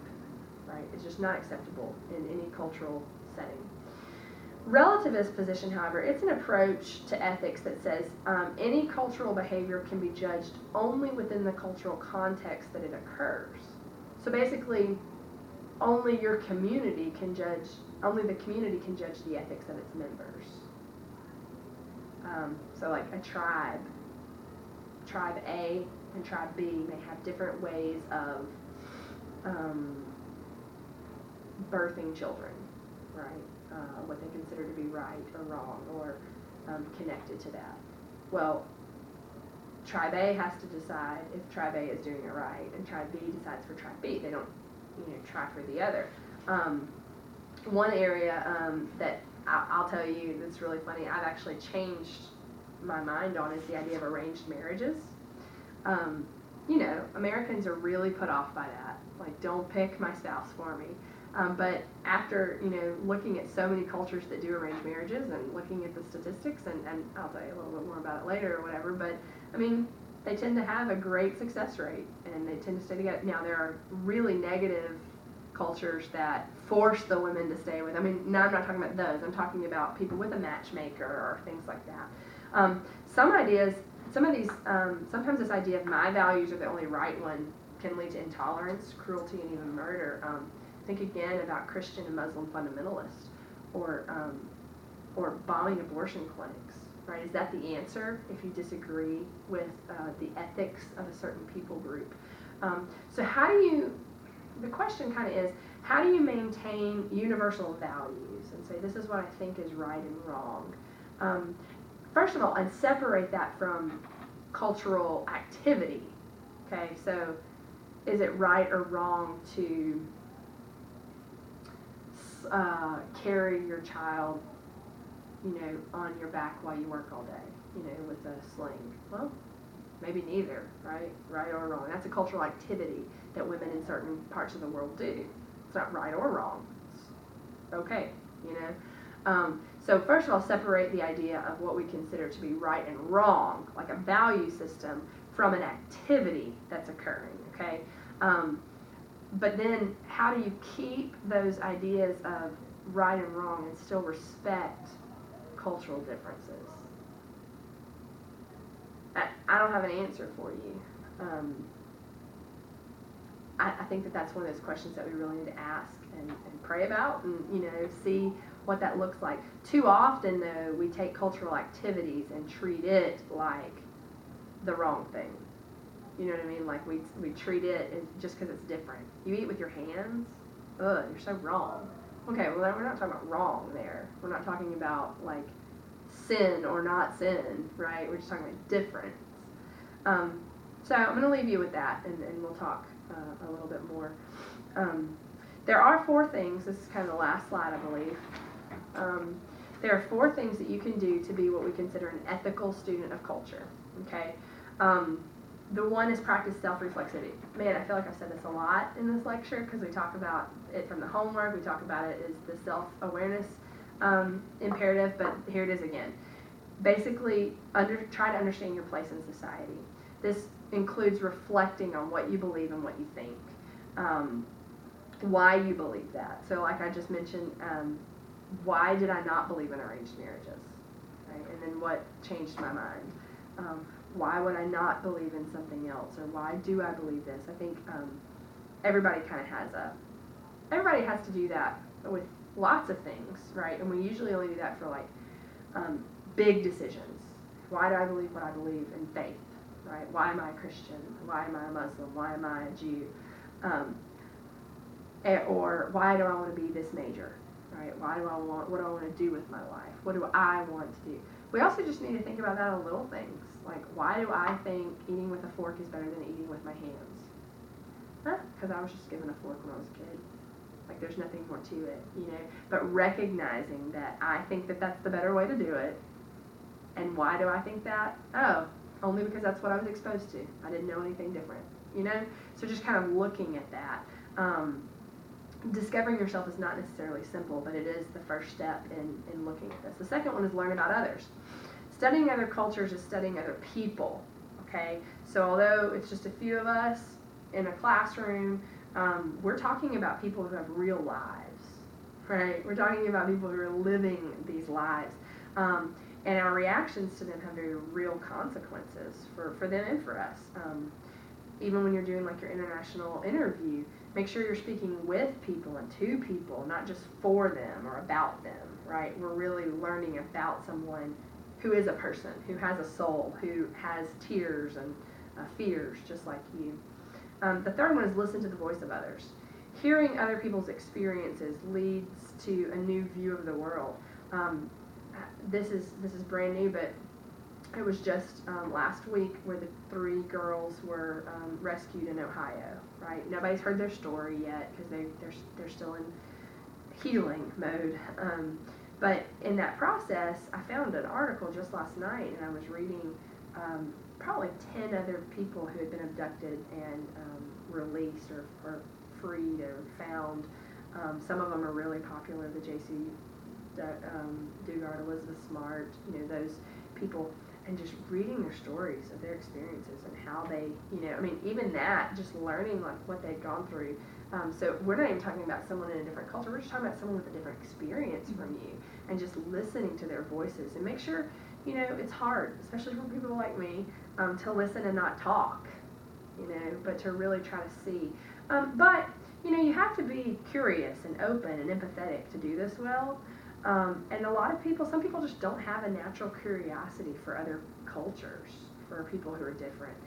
right? It's just not acceptable in any cultural setting. Relativist position, however, it's an approach to ethics that says any cultural behavior can be judged only within the cultural context that it occurs. So basically, only the community can judge the ethics of its members. So like a tribe A and tribe B may have different ways of birthing children, right? What they consider to be right or wrong or connected to that. Well, tribe A has to decide if tribe A is doing it right, and tribe B decides for tribe B. They don't, try for the other. One area that I'll tell you that's really funny, I've actually changed my mind on is the idea of arranged marriages. Americans are really put off by that. Like, don't pick my spouse for me. But after, looking at so many cultures that do arranged marriages and looking at the statistics, and I'll tell you a little bit more about it later or whatever, but, they tend to have a great success rate, and they tend to stay together. Now, there are really negative cultures that force the women to stay with. No, I'm not talking about those. I'm talking about people with a matchmaker or things like that. Sometimes this idea of my values are the only right one can lead to intolerance, cruelty, and even murder. Think again about Christian and Muslim fundamentalists, or bombing abortion clinics, right? Is that the answer if you disagree with the ethics of a certain people group? So the question kind of is, how do you maintain universal values and say, this is what I think is right and wrong? First of all, and separate that from cultural activity, okay? So is it right or wrong to carry your child, on your back while you work all day, with a sling? Well, maybe neither, right? Right or wrong. That's a cultural activity that women in certain parts of the world do. It's not right or wrong. It's okay, So first of all, separate the idea of what we consider to be right and wrong, like a value system, from an activity that's occurring, okay? But then how do you keep those ideas of right and wrong and still respect cultural differences? I don't have an answer for you. I think that's one of those questions that we really need to ask and pray about and, see what that looks like. Too often, though, we take cultural activities and treat it like the wrong thing. You know what I mean? Like we treat it just because it's different. You eat with your hands? Ugh, you're so wrong. Okay, well, we're not talking about wrong there. We're not talking about, like, sin or not sin, right? We're just talking about difference. So I'm going to leave you with that, and we'll talk a little bit more. There are 4 things. This is kind of the last slide, I believe. There are 4 things that you can do to be what we consider an ethical student of culture, okay? The one is practice self-reflexivity. Man, I feel like I've said this a lot in this lecture because we talk about it from the homework. We talk about it as the self-awareness imperative, but here it is again. Basically, try to understand your place in society. This includes reflecting on what you believe and what you think, why you believe that. So like I just mentioned, why did I not believe in arranged marriages? Right? And then what changed my mind? Why would I not believe in something else, or why do I believe this? I think everybody kind of everybody has to do that with lots of things, right? And we usually only do that for like big decisions. Why do I believe what I believe in faith, right? Why am I a Christian? Why am I a Muslim? Why am I a Jew? Or why do I want to be this major, right? What do I want to do with my life? What do I want to do? We also just need to think about that on little things. Like, why do I think eating with a fork is better than eating with my hands? Because I was just given a fork when I was a kid. Like, there's nothing more to it, But recognizing that I think that that's the better way to do it. And why do I think that? Oh, only because that's what I was exposed to. I didn't know anything different, you know? So just kind of looking at that. Discovering yourself is not necessarily simple, but it is the first step in looking at this. The second one is learn about others. Studying other cultures is studying other people, okay? So although it's just a few of us in a classroom, we're talking about people who have real lives, right? We're talking about people who are living these lives. And our reactions to them have very real consequences for them and for us. Even when you're doing like your international interview, make sure you're speaking with people and to people, not just for them or about them, right? We're really learning about someone who is a person, who has a soul, who has tears and fears just like you. The third one is listen to the voice of others. Hearing other people's experiences leads to a new view of the world. This is brand new, but it was just last week where the 3 girls were rescued in Ohio. Right? Nobody's heard their story yet because they're still in healing mode. But in that process, I found an article just last night, and I was reading probably 10 other people who had been abducted and released or freed or found. Some of them are really popular. The J.C. Dugard, Elizabeth Smart, those people. And just reading their stories of their experiences and how they, even that, just learning like what they'd gone through. So we're not even talking about someone in a different culture. We're just talking about someone with a different experience from you, and just listening to their voices. And make sure, it's hard, especially for people like me, to listen and not talk, but to really try to see. But you have to be curious and open and empathetic to do this well. And a lot of people, some people just don't have a natural curiosity for other cultures, for people who are different.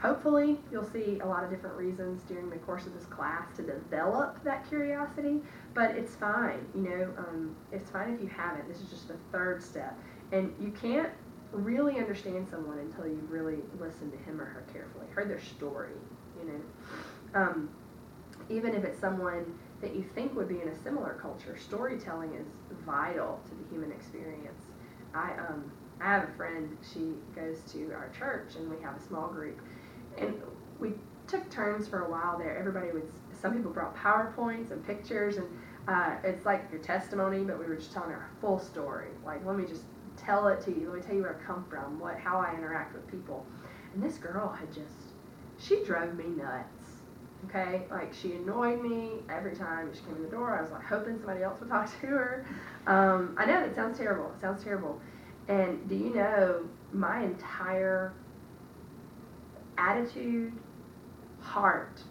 Hopefully, you'll see a lot of different reasons during the course of this class to develop that curiosity, but it's fine, it's fine if you haven't. This is just the third step. And you can't really understand someone until you've really listened to him or her carefully, heard their story, even if it's someone that you think would be in a similar culture, storytelling is vital to the human experience. I have a friend, she goes to our church, and we have a small group, and we took turns for a while there. Some people brought PowerPoints and pictures, and it's like your testimony, but we were just telling our full story. Like, let me just tell it to you. Let me tell you where I come from, how I interact with people. And this girl she drove me nuts. Okay, like she annoyed me every time she came in the door. I was like hoping somebody else would talk to her. I know that sounds terrible. It sounds terrible. And do you know, my entire attitude, heart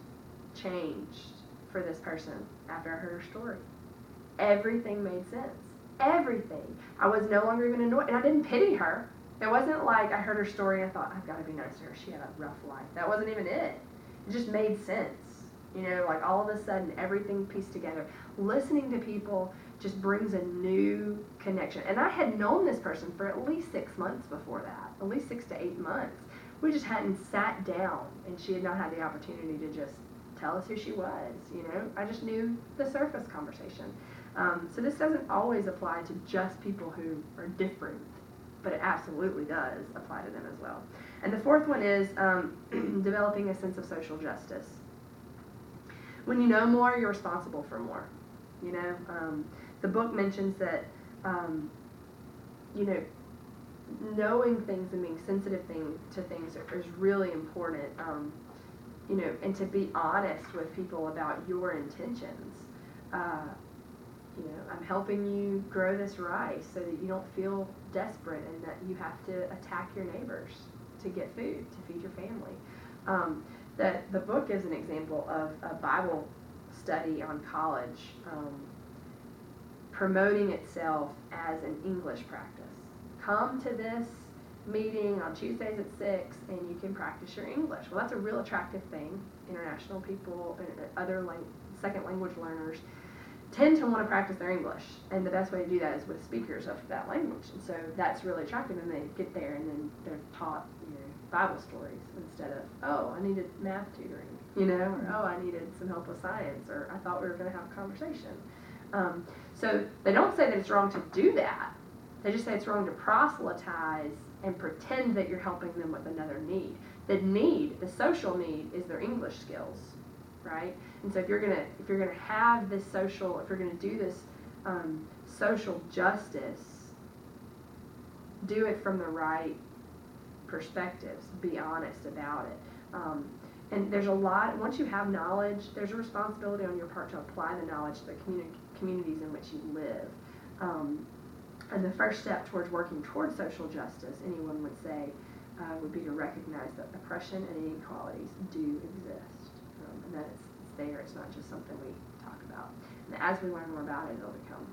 changed for this person after I heard her story. Everything made sense. Everything. I was no longer even annoyed, and I didn't pity her. It wasn't like I heard her story and I thought, I've got to be nice to her. She had a rough life. That wasn't even it. It just made sense. Like all of a sudden everything pieced together. Listening to people just brings a new connection. And I had known this person for at least 6 months before that, at least 6 to 8 months. We just hadn't sat down, and she had not had the opportunity to just tell us who she was. I just knew the surface conversation. So this doesn't always apply to just people who are different, but it absolutely does apply to them as well. And the fourth one is developing a sense of social justice. When you know more, you're responsible for more. The book mentions that, knowing things and being sensitive to things is really important, and to be honest with people about your intentions. I'm helping you grow this rice so that you don't feel desperate and that you have to attack your neighbors to get food, to feed your family. The book gives an example of a Bible study on college promoting itself as an English practice. Come to this meeting on Tuesdays at 6 and you can practice your English. Well, that's a real attractive thing. International people and other second language learners tend to want to practice their English, and the best way to do that is with speakers of that language. And so that's really attractive, and they get there and then they're taught Bible stories instead of, oh, I needed math tutoring, or oh, I needed some help with science, or I thought we were going to have a conversation. So they don't say that it's wrong to do that. They just say it's wrong to proselytize and pretend that you're helping them with another need. The social need is their English skills, right? And so if you're gonna have this social, if you're gonna do this social justice, do it from the right perspectives. Be honest about it. And there's a lot, once you have knowledge, there's a responsibility on your part to apply the knowledge to the communities in which you live. And the first step towards working towards social justice, anyone would say, would be to recognize that oppression and inequalities do exist. And that it's there, it's not just something we talk about. And as we learn more about it, it'll become